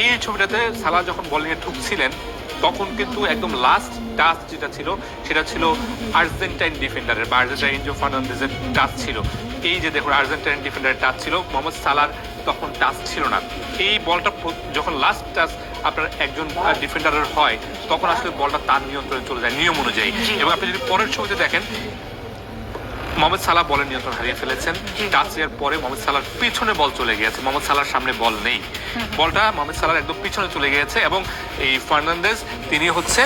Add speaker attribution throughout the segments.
Speaker 1: এই ছবিটাতে সালাহ যখন বল নিয়ে ঢুকছিলেন তখন কিন্তু একদম লাস্ট টাচ যেটা ছিল সেটা ছিল আর্জেন্টাইন ডিফেন্ডারের বা আর্জেন্টাইন ইনজো ফার্নান্দেজের টাচ ছিল। এই যে দেখুন আর্জেন্টাইন ডিফেন্ডারের টাচ ছিল, মোহাম্মদ সালাহর তখন টাচ ছিল না। এই বলটা যখন লাস্ট টাচ আপনার একজন ডিফেন্ডারের হয় তখন আসলে বলটা তার নিয়ন্ত্রণে চলে যায় নিয়ম অনুযায়ী। এবং আপনি যদি পরের ছবিতে দেখেন মোহাম্মদ সালাহ বলের নিয়ন্ত্রণ হারিয়ে ফেলেছেন। টাচ এর পরে মোহাম্মদ সালাহর পিছনে বল চলে গিয়েছে, মোহাম্মদ সালাহর সামনে বল নেই, বলটা মোহাম্মদ সালাহর একদম পিছনে চলে গিয়েছে। এবং এই ফার্নান্দেজ তিনি হচ্ছে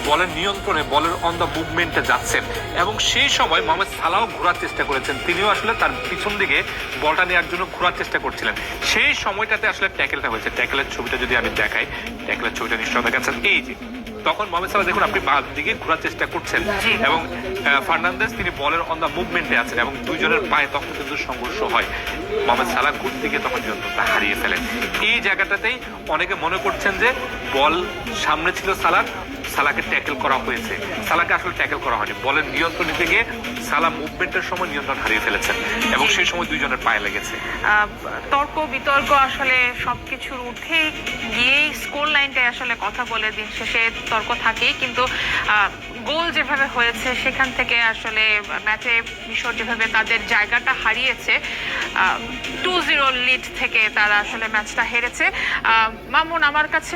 Speaker 1: বলের নিয়ন্ত্রণে বলের অন দ্য মুভমেন্টে যাচ্ছেন এবং সেই সময় মোহাম্মদ সালাহ ঘোরার চেষ্টা করেছেন, তিনিও আসলে তার পিছন দিকে বলটা নেওয়ার জন্য ঘোরার চেষ্টা করছিলেন। সেই সময়টাতে আসলে ট্যাকেলটা হয়েছে। ট্যাকেলের ছবিটা যদি আমি দেখাই, ট্যাকেলের ছবিটা নিশ্চয় দেখাচ্ছেন, এই যে তখন মোহাম্মদ সালাহ দেখুন আপনি বাম দিকে ঘোরার চেষ্টা করছেন এবং ফার্নান্দেজ তিনি বলের অন দ্য মুভমেন্টে আছেন এবং দুইজনের পায়ে তখন কিন্তু সংঘর্ষ হয়। মোহাম্মদ সালাহ ঘুরতে গিয়ে তখন নিয়ন্ত্রণটা হারিয়ে ফেলেন। এই জায়গাটাতেই অনেকে মনে করছেন যে বল সামনে ছিল সালাহকে ট্যাকেল করা হয়েছে। সালাহকে আসলে ট্যাকেল করা হয়নি, বলের নিয়ন্ত্রণ নিতে গিয়ে সালাহ মুভমেন্টের সময় নিয়ন্ত্রণ হারিয়ে ফেলেছেন এবং সেই সময় দুইজনের পায়ে লেগেছে।
Speaker 2: তর্ক বিতর্ক আসলে সবকিছুর ঊর্ধ্বে গিয়েই স্কোর লাইনটাই আসলে কথা বলে দিন শেষে তর্ক থাকেই, কিন্তু গোল যেভাবে হয়েছে সেখান থেকে আসলে ম্যাচে মিশর যেভাবে তাদের জায়গাটা হারিয়েছে, 2-0 লিড থেকে তারা আসলে ম্যাচটা হেরেছে। মামুন, আমার কাছে